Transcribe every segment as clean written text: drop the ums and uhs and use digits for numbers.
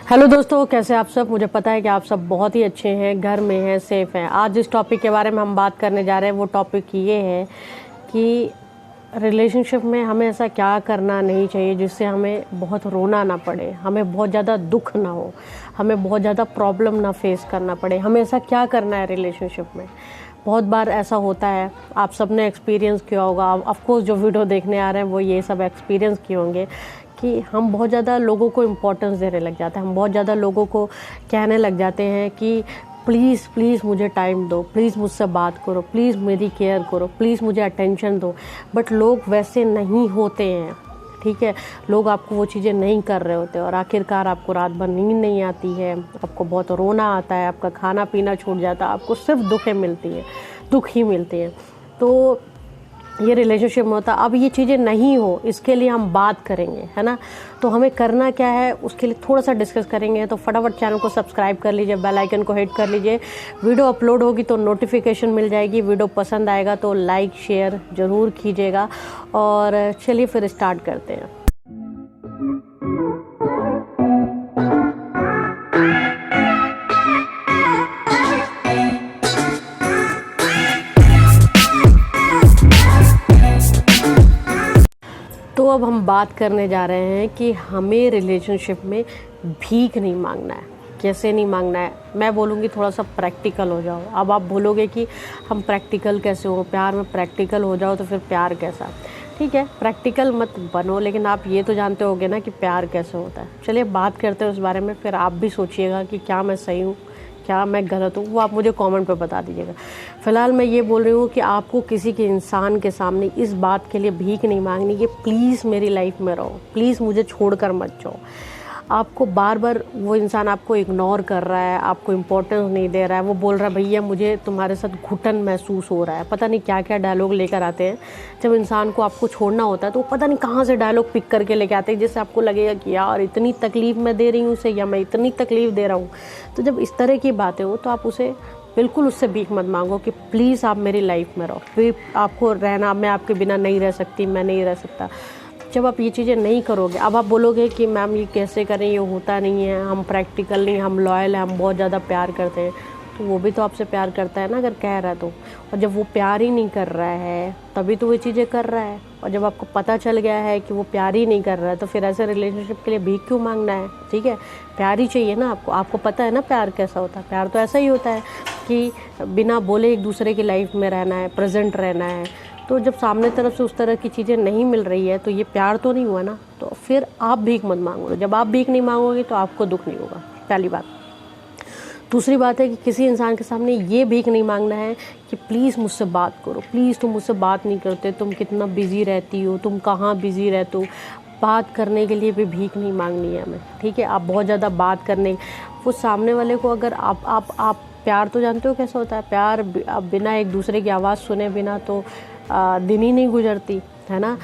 Hello दोस्तों, कैसे आप सब। मुझे पता है कि आप सब बहुत ही अच्छे हैं, घर में हैं, सेफ हैं। आज जिस टॉपिक के बारे में हम बात करने जा रहे हैं वो टॉपिक ये है कि रिलेशनशिप में हमें ऐसा क्या करना नहीं चाहिए जिससे हमें बहुत रोना ना पड़े, हमें बहुत ज़्यादा दुख ना हो, हमें बहुत ज़्यादा प्रॉब्लम ना फेस करना पड़े। हमें ऐसा क्या करना है रिलेशनशिप में। बहुत बार ऐसा होता है, आप सब ने एक्सपीरियंस किया होगा। ऑफकोर्स जो वीडियो देखने आ रहे हैं वो ये सब एक्सपीरियंस किए होंगे कि हम बहुत ज़्यादा लोगों को इम्पोर्टेंस देने लग जाते हैं। हम बहुत ज़्यादा लोगों को कहने लग जाते हैं कि प्लीज़ प्लीज़ मुझे टाइम दो, प्लीज़ मुझसे बात करो, प्लीज़ मेरी केयर करो, प्लीज़ मुझे अटेंशन दो। बट लोग वैसे नहीं होते हैं, ठीक है। लोग आपको वो चीज़ें नहीं कर रहे होते और आखिरकार आपको रात भर नींद नहीं आती है, आपको बहुत रोना आता है, आपका खाना पीना छूट जाता है, आपको सिर्फ दुख ही मिलती हैं। तो ये रिलेशनशिप में होता है। अब ये चीज़ें नहीं हो, इसके लिए हम बात करेंगे, है ना। तो हमें करना क्या है उसके लिए थोड़ा सा डिस्कस करेंगे। तो फटाफट चैनल को सब्सक्राइब कर लीजिए, बेल आइकन को हिट कर लीजिए। वीडियो अपलोड होगी तो नोटिफिकेशन मिल जाएगी। वीडियो पसंद आएगा तो लाइक शेयर ज़रूर कीजिएगा। और चलिए फिर स्टार्ट करते हैं। तो अब हम बात करने जा रहे हैं कि हमें रिलेशनशिप में भीख नहीं मांगना है। कैसे नहीं मांगना है, मैं बोलूँगी थोड़ा सा प्रैक्टिकल हो जाओ। अब आप बोलोगे कि हम प्रैक्टिकल कैसे हो, प्यार में प्रैक्टिकल हो जाओ तो फिर प्यार कैसा। ठीक है, प्रैक्टिकल मत बनो, लेकिन आप ये तो जानते होगे ना कि प्यार कैसे होता है। चलिए बात करते हैं उस बारे में, फिर आप भी सोचिएगा कि क्या मैं सही हूँ क्या मैं गलत हूँ, वो आप मुझे कमेंट पे बता दीजिएगा। फ़िलहाल मैं ये बोल रही हूँ कि आपको किसी के इंसान के सामने इस बात के लिए भीख नहीं मांगनी कि प्लीज़ मेरी लाइफ में रहो, प्लीज़ मुझे छोड़कर मत जाओ। आपको बार बार वो इंसान आपको इग्नोर कर रहा है, आपको इम्पोर्टेंस नहीं दे रहा है, वो बोल रहा है भैया मुझे तुम्हारे साथ घुटन महसूस हो रहा है, पता नहीं क्या क्या डायलॉग लेकर आते हैं। जब इंसान को आपको छोड़ना होता है तो पता नहीं कहाँ से डायलॉग पिक करके लेके आते हैं, जिससे आपको लगेगा कि यार इतनी तकलीफ़ मैं दे रही हूँ उसे, या मैं इतनी तकलीफ़ दे रहा हूँ। तो जब इस तरह की बातें हो तो आप उसे बिल्कुल उससे भीख मत मांगो कि प्लीज़ आप मेरी लाइफ में रहो, फिर आपको रहना, मैं आपके बिना नहीं रह सकती, मैं नहीं रह सकता। जब आप ये चीज़ें नहीं करोगे, अब आप बोलोगे कि मैम ये कैसे करें, ये होता नहीं है, हम प्रैक्टिकल नहीं, हम लॉयल हैं, हम बहुत ज़्यादा प्यार करते हैं। तो वो भी तो आपसे प्यार करता है ना, अगर कह रहा है तो। और जब वो प्यार ही नहीं कर रहा है तभी तो वो चीज़ें कर रहा है। और जब आपको पता चल गया है कि वो प्यार ही नहीं कर रहा है तो फिर ऐसे रिलेशनशिप के लिए भीख क्यों मांगना है। ठीक है, प्यार ही चाहिए ना आपको पता है ना प्यार कैसा होता है। प्यार तो ऐसा ही होता है कि बिना बोले एक दूसरे की लाइफ में रहना है, प्रेजेंट रहना है। तो जब सामने तरफ से उस तरह की चीज़ें नहीं मिल रही है तो ये प्यार तो नहीं हुआ ना। तो फिर आप भीख मत मांगो। जब आप भीख नहीं मांगोगे तो आपको दुख नहीं होगा, पहली बात। दूसरी बात है कि किसी इंसान के सामने ये भीख नहीं मांगना है कि प्लीज़ मुझसे बात करो, प्लीज़ तुम मुझसे बात नहीं करते, तुम कितना बिज़ी रहती हो, तुम कहाँ बिज़ी रहते हो। बात करने के लिए भी भीख नहीं मांगनी है हमें। ठीक है, आप बहुत ज़्यादा बात करने, वो सामने वाले को अगर आप प्यार तो जानते हो कैसा होता है। प्यार बिना एक दूसरे की आवाज़ सुने बिना तो दिन ही नहीं गुजरती है ना,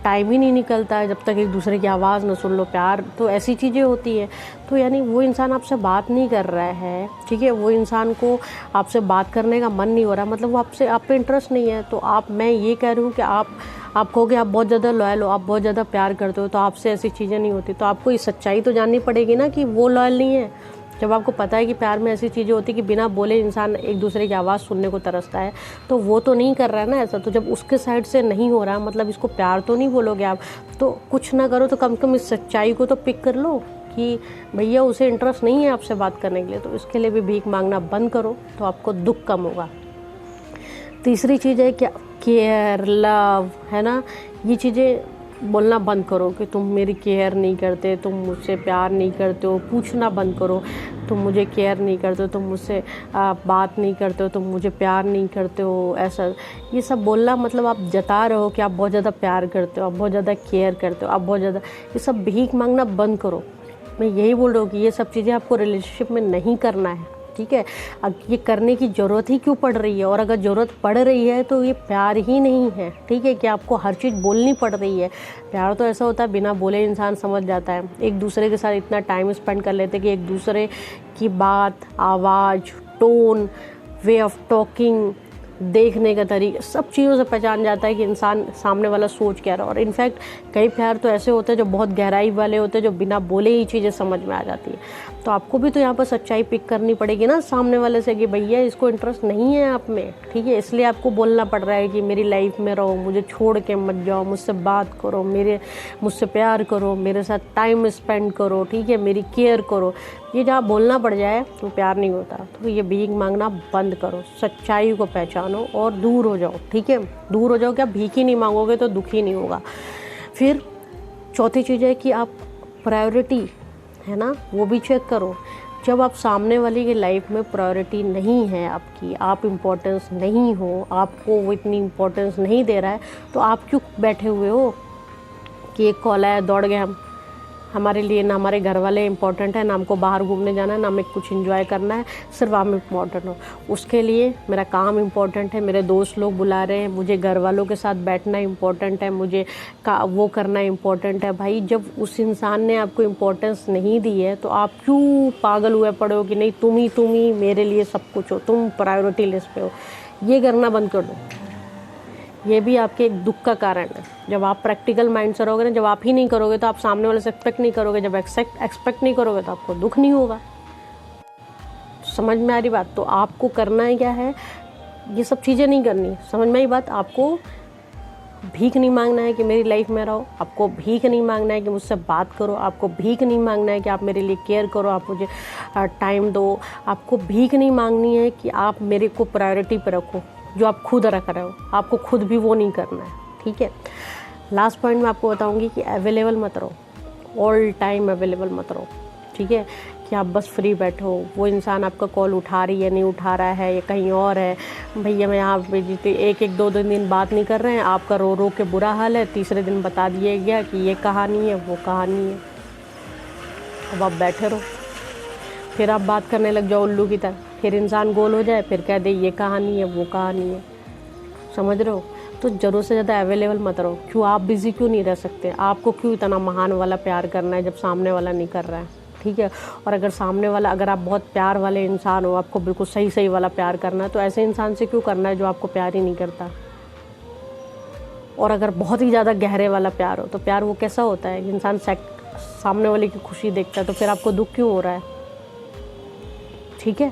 टाइम ही नहीं निकलता है जब तक एक दूसरे की आवाज़ ना सुन लो। प्यार तो ऐसी चीज़ें होती हैं। तो यानी वो इंसान आपसे बात नहीं कर रहा है, ठीक है, वो इंसान को आपसे बात करने का मन नहीं हो रहा, मतलब वो आप पे इंटरेस्ट नहीं है। तो मैं ये कह रही हूँ कि आप कहोगे आप बहुत ज़्यादा लॉयल हो, आप बहुत ज़्यादा प्यार करते हो, तो आपसे ऐसी चीज़ें नहीं होती। तो आपको ये सच्चाई तो जाननी पड़ेगी ना कि वो लॉयल नहीं है। जब आपको पता है कि प्यार में ऐसी चीज़ें होती कि बिना बोले इंसान एक दूसरे की आवाज़ सुनने को तरसता है, तो वो तो नहीं कर रहा है ना ऐसा। तो जब उसके साइड से नहीं हो रहा, मतलब इसको प्यार तो नहीं बोलोगे आप। तो कुछ ना करो तो कम से कम इस सच्चाई को तो पिक कर लो कि भैया उसे इंटरेस्ट नहीं है आपसे बात करने के लिए। तो इसके लिए भी भीख मांगना बंद करो तो आपको दुख कम होगा। तीसरी चीज़ है कि केयर, लव, है ना, ये चीज़ें बोलना बंद करो कि तुम मेरी केयर नहीं करते, तुम मुझसे प्यार नहीं करते हो। पूछना बंद करो, तुम मुझे केयर नहीं करते हो, तुम मुझसे बात नहीं करते हो, तुम मुझे प्यार नहीं करते हो। ऐसा ये सब बोलना मतलब आप जता रहे हो कि आप बहुत ज़्यादा प्यार करते हो, आप बहुत ज़्यादा केयर करते हो, आप बहुत ज़्यादा, ये सब भीख मांगना बंद करो। मैं यही बोल रहा हूँ कि ये सब चीज़ें आपको रिलेशनशिप में नहीं करना है। ठीक है, अब ये करने की ज़रूरत ही क्यों पड़ रही है, और अगर ज़रूरत पड़ रही है तो ये प्यार ही नहीं है। ठीक है, कि आपको हर चीज़ बोलनी पड़ रही है। प्यार तो ऐसा होता है बिना बोले इंसान समझ जाता है। एक दूसरे के साथ इतना टाइम स्पेंड कर लेते हैं कि एक दूसरे की बात, आवाज़, टोन, वे ऑफ टॉकिंग, देखने का तरीका, सब चीज़ों से पहचान जाता है कि इंसान सामने वाला सोच क्या रहा है। और इनफैक्ट कई प्यार तो ऐसे होते हैं जो बहुत गहराई वाले होते हैं, जो बिना बोले ही चीज़ें समझ में आ जाती है। तो आपको भी तो यहाँ पर सच्चाई पिक करनी पड़ेगी ना सामने वाले से कि भैया इसको इंटरेस्ट नहीं है आप में, ठीक है, इसलिए आपको बोलना पड़ रहा है कि मेरी लाइफ में रहो, मुझे छोड़ के मत जाओ, मुझसे बात करो, मुझसे प्यार करो, मेरे साथ टाइम स्पेंड करो, ठीक है, मेरी केयर करो। ये जहाँ बोलना पड़ जाए तो प्यार नहीं होता। तो ये भीख मांगना बंद करो, सच्चाई को पहचानो और दूर हो जाओ, ठीक है, दूर हो जाओ। क्या भीख ही नहीं मांगोगे तो दुख ही नहीं होगा। फिर चौथी चीज़ है कि आप प्रायोरिटी है ना वो भी चेक करो। जब आप सामने वाले की लाइफ में प्रायोरिटी नहीं है आपकी, आप इम्पोर्टेंस नहीं हो, आपको वो इतनी इम्पोर्टेंस नहीं दे रहा है, तो आप क्यों बैठे हुए हो कि एक कॉल आया दौड़ गए हम। हमारे लिए ना हमारे घर वाले इम्पोर्टेंट है, ना हमको बाहर घूमने जाना है, ना हमें कुछ एंजॉय करना है, सिर्फ आप इम्पोर्टेंट हो। उसके लिए मेरा काम इम्पोर्टेंट है, मेरे दोस्त लोग बुला रहे हैं, मुझे घर वालों के साथ बैठना इम्पोर्टेंट है, मुझे वो करना इम्पोर्टेंट है। भाई जब उस इंसान ने आपको इम्पोर्टेंस नहीं दी है तो आप क्यों पागल हुए पड़े हो कि नहीं तुम ही मेरे लिए सब कुछ हो, तुम प्रायोरिटी लिस्ट पे हो। ये करना बंद कर दो। ये भी आपके एक दुख का कारण है। जब आप प्रैक्टिकल माइंड से रहोगे ना, जब आप ही नहीं करोगे तो आप सामने वाले से एक्सपेक्ट नहीं करोगे, जब एक्सपेक्ट नहीं करोगे तो आपको दुख नहीं होगा। समझ में आ रही बात? तो आपको करना है क्या है, ये सब चीज़ें नहीं करनी। समझ में आई बात? आपको भीख नहीं मांगना है कि मेरी लाइफ में रहो, आपको भीख नहीं मांगना है कि मुझसे बात करो, आपको भीख नहीं मांगना है कि आप मेरे लिए केयर करो, आप मुझे टाइम दो, आपको भीख नहीं मांगनी है कि आप मेरे को प्रायोरिटी पे रखो जो आप खुद रख रहे हो। आपको खुद भी वो नहीं करना है, ठीक है। लास्ट पॉइंट मैं आपको बताऊंगी कि अवेलेबल मत रहो, ऑल टाइम अवेलेबल मत रहो, ठीक है, कि आप बस फ्री बैठो, वो इंसान आपका कॉल उठा रही है नहीं उठा रहा है या कहीं और है, भैया मैं यहाँ पे एक दो दिन बात नहीं कर रहे हैं, आपका रो रो के बुरा हाल है, तीसरे दिन बता दिया गया कि ये कहानी है वो कहानी है। अब आप बैठे रहो, फिर आप बात करने लग जाओ उल्लू की तरह, फिर इंसान गोल हो जाए, फिर कह दे ये कहानी है वो कहानी है। समझ रहे हो? तो ज़रूरत से ज़्यादा अवेलेबल मत रहो। क्यों आप बिज़ी क्यों नहीं रह सकते? आपको क्यों इतना महान वाला प्यार करना है जब सामने वाला नहीं कर रहा है, ठीक है। और अगर सामने वाला, अगर आप बहुत प्यार वाले इंसान हो, आपको बिल्कुल सही वाला प्यार करना है, तो ऐसे इंसान से क्यों करना है जो आपको प्यार ही नहीं करता। और अगर बहुत ही ज़्यादा गहरे वाला प्यार हो, तो प्यार वो कैसा होता है कि इंसान सामने वाले की खुशी देखता है, तो फिर आपको दुख क्यों हो रहा है, ठीक है।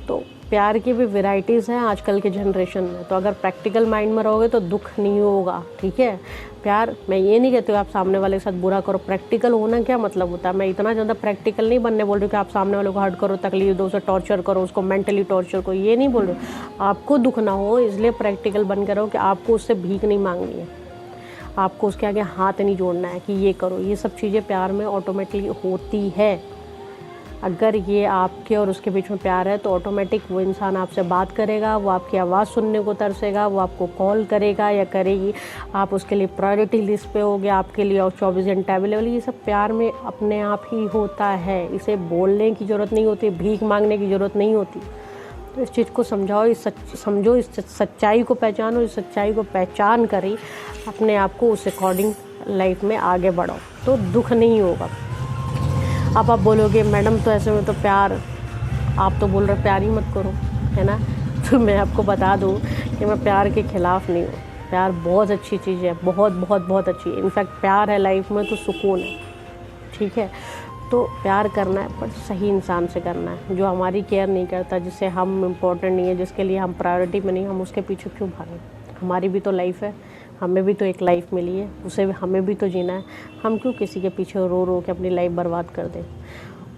तो प्यार की भी वैरायटीज़ हैं आजकल के जनरेशन में। तो अगर प्रैक्टिकल माइंड में रहोगे तो दुख नहीं होगा, ठीक है। प्यार, मैं ये नहीं कहती हूँ आप सामने वाले के साथ बुरा करो। प्रैक्टिकल होना क्या मतलब होता है, मैं इतना ज़्यादा प्रैक्टिकल नहीं बनने बोल रही हूँ कि आप सामने वाले को हर्ट करो, तकलीफ दो, उसे टॉर्चर करो, उसको मेंटली टॉर्चर करो, ये नहीं बोल रही। आपको दुख ना हो इसलिए प्रैक्टिकल बन कर रहो कि आपको उससे भीख नहीं मांगनी है, आपको उसके आगे हाथ नहीं जोड़ना है कि ये करो। ये सब चीज़ें प्यार में ऑटोमेटिकली होती है। अगर ये आपके और उसके बीच में प्यार है तो ऑटोमेटिक वो इंसान आपसे बात करेगा, वो आपकी आवाज़ सुनने को तरसेगा, वो आपको कॉल करेगा या करेगी, आप उसके लिए प्रायोरिटी लिस्ट पे होगे, आपके लिए 24 घंटे अवेलेबल। ये सब प्यार में अपने आप ही होता है। इसे बोलने की ज़रूरत नहीं होती, भीख मांगने की ज़रूरत नहीं होती। तो इस चीज़ को समझो, इस सच्चाई को पहचानो, इस सच्चाई को पहचान कर ही अपने आप को उस अकॉर्डिंग लाइफ में आगे बढ़ो, तो दुख नहीं होगा। अब आप बोलोगे मैडम तो ऐसे में तो प्यार, आप तो बोल रहे प्यार ही मत करो, है ना। तो मैं आपको बता दूं कि मैं प्यार के ख़िलाफ़ नहीं हूँ। प्यार बहुत अच्छी चीज़ है, बहुत बहुत बहुत अच्छी। इनफैक्ट प्यार है लाइफ में तो सुकून है, ठीक है। तो प्यार करना है पर सही इंसान से करना है, जो हमारी केयर नहीं करता, जिससे हम इम्पोर्टेंट नहीं है, जिसके लिए हम प्रायोरिटी में नहीं, हम उसके पीछे क्यों भागें। हमारी भी तो लाइफ है, हमें भी तो एक लाइफ मिली है, उसे हमें भी तो जीना है। हम क्यों किसी के पीछे रो रो के अपनी लाइफ बर्बाद कर दें।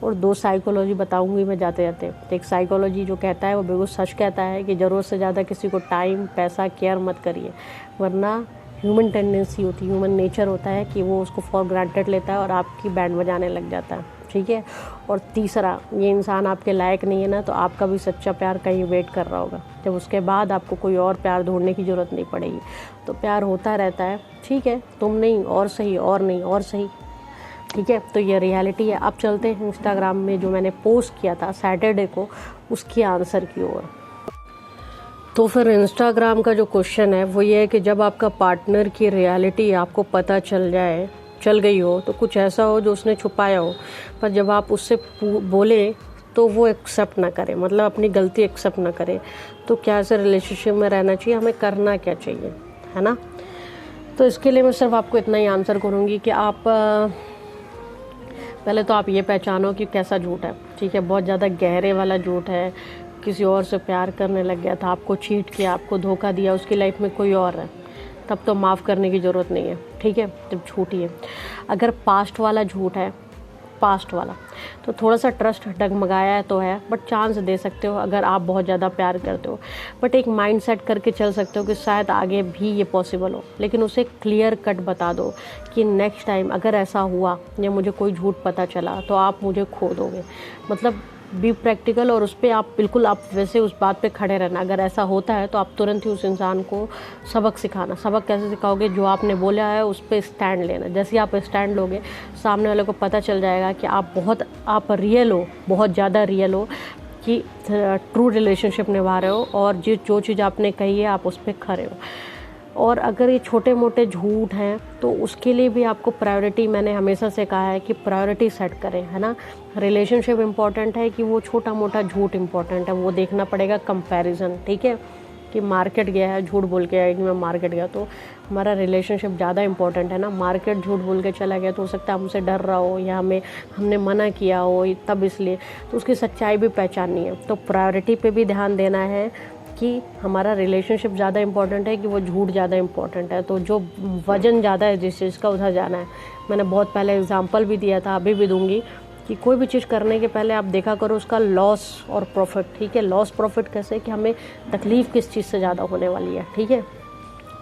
और 2 साइकोलॉजी बताऊंगी मैं जाते जाते। एक साइकोलॉजी जो कहता है वो बिल्कुल सच कहता है कि ज़रूरत से ज़्यादा किसी को टाइम, पैसा, केयर मत करिए, वरना ह्यूमन टेंडेंसी होती है, ह्यूमन नेचर होता है कि वो उसको फॉर ग्रांटेड लेता है और आपकी बैंड बजाने लग जाता है, ठीक है। और तीसरा, ये इंसान आपके लायक नहीं है ना, तो आपका भी सच्चा प्यार कहीं वेट कर रहा होगा, जब उसके बाद आपको कोई और प्यार ढूंढने की ज़रूरत नहीं पड़ेगी। तो प्यार होता रहता है, ठीक है, तुम नहीं और सही, और नहीं और सही, ठीक है। तो ये रियलिटी है। अब चलते हैं इंस्टाग्राम में जो मैंने पोस्ट किया था सैटरडे को, उसके आंसर की ओर। तो फिर इंस्टाग्राम का जो क्वेश्चन है वो ये है कि जब आपका पार्टनर की रियलिटी आपको पता चल गई हो, तो कुछ ऐसा हो जो उसने छुपाया हो, पर जब आप उससे बोले तो वो एक्सेप्ट ना करे, मतलब अपनी गलती एक्सेप्ट ना करे। तो क्या ऐसे रिलेशनशिप में रहना चाहिए, हमें करना क्या चाहिए, है ना। तो इसके लिए मैं सिर्फ आपको इतना ही आंसर करूँगी कि आप पहले तो आप ये पहचानो कि कैसा झूठ है, ठीक है। बहुत ज़्यादा गहरे वाला झूठ है, किसी और से प्यार करने लग गया था, आपको चीट किया, आपको धोखा दिया, उसकी लाइफ में कोई और है, तब तो माफ़ करने की ज़रूरत नहीं है, ठीक है। जब झूठ ही है। अगर पास्ट वाला झूठ है, पास्ट वाला, तो थोड़ा सा ट्रस्ट डगमगाया है तो है, बट चांस दे सकते हो अगर आप बहुत ज़्यादा प्यार करते हो। बट एक माइंड सेट करके चल सकते हो कि शायद आगे भी ये पॉसिबल हो, लेकिन उसे क्लियर कट बता दो कि नेक्स्ट टाइम अगर ऐसा हुआ या मुझे कोई झूठ पता चला तो आप मुझे खो दोगे। मतलब बी प्रैक्टिकल, और उस पर आप बिल्कुल आप वैसे उस बात पे खड़े रहना। अगर ऐसा होता है तो आप तुरंत ही उस इंसान को सबक सिखाना। सबक कैसे सिखाओगे, जो आपने बोला है उस पर स्टैंड लेना। जैसे ही आप स्टैंड लोगे, सामने वाले को पता चल जाएगा कि आप रियल हो, बहुत ज़्यादा रियल हो, कि ट्रू रिलेशनशिप निभा रहे हो, और जो चीज़ आपने कही है आप उस पर खड़े हो। और अगर ये छोटे मोटे झूठ हैं तो उसके लिए भी आपको प्रायोरिटी, मैंने हमेशा से कहा है कि प्रायोरिटी सेट करें, है ना। रिलेशनशिप इम्पॉर्टेंट है कि वो छोटा मोटा झूठ इम्पॉर्टेंट है, वो देखना पड़ेगा कंपैरिजन, ठीक है। कि मार्केट गया है, झूठ बोल के आया कि मैं मार्केट गया, तो हमारा रिलेशनशिप ज़्यादा इंपॉर्टेंट है ना। मार्केट झूठ बोल के चला गया तो हो सकता है हमसे डर रहा हो या हमने मना किया हो, तब इसलिए तो उसकी सच्चाई भी पहचाननी है। तो प्रायोरिटी पे भी ध्यान देना है कि हमारा रिलेशनशिप ज़्यादा इंपॉर्टेंट है कि वो झूठ ज़्यादा इंपॉर्टेंट है। तो जो वजन ज़्यादा है जिस चीज़ का, उधर जाना है। मैंने बहुत पहले एग्जांपल भी दिया था, अभी भी दूंगी, कि कोई भी चीज़ करने के पहले आप देखा करो उसका लॉस और प्रॉफिट, ठीक है। लॉस प्रॉफिट कैसे, कि हमें तकलीफ़ किस चीज़ से ज़्यादा होने वाली है, ठीक है।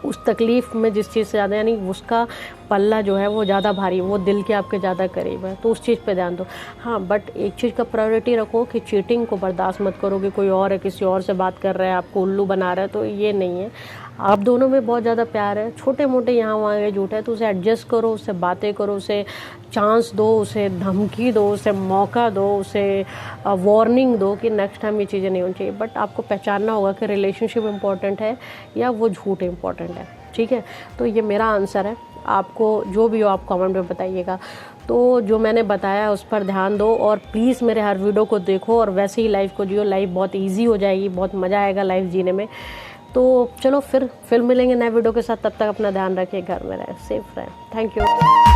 उस तकलीफ़ में जिस चीज़ से ज़्यादा, यानी उसका पल्ला जो है वो ज़्यादा भारी, वो दिल के आपके ज़्यादा करीब है, तो उस चीज़ पे ध्यान दो। हाँ, बट एक चीज़ का प्रायोरिटी रखो कि चीटिंग को बर्दाश्त मत करो कि कोई और है, किसी और से बात कर रहा है, आपको उल्लू बना रहा है, तो ये नहीं है। आप दोनों में बहुत ज़्यादा प्यार है, छोटे मोटे यहाँ वहाँ के झूठ है तो उसे एडजस्ट करो, उससे बातें करो, उसे चांस दो, उसे धमकी दो, उसे मौका दो, उसे वार्निंग दो कि नेक्स्ट टाइम ये चीज़ें नहीं होनी चाहिए। बट आपको पहचानना होगा कि रिलेशनशिप इम्पॉर्टेंट है या वो झूठ इम्पॉर्टेंट है, ठीक है। तो ये मेरा आंसर है। आपको जो भी हो आप कमेंट में बताइएगा। तो जो मैंने बताया उस पर ध्यान दो, और प्लीज़ मेरे हर वीडियो को देखो और वैसे ही लाइफ को जियो। लाइफ बहुत ईजी हो जाएगी, बहुत मज़ा आएगा लाइफ जीने में। तो चलो फिर मिलेंगे नए वीडियो के साथ। तब तक अपना ध्यान रखिए, घर में रहें, सेफ रहें। Thank you.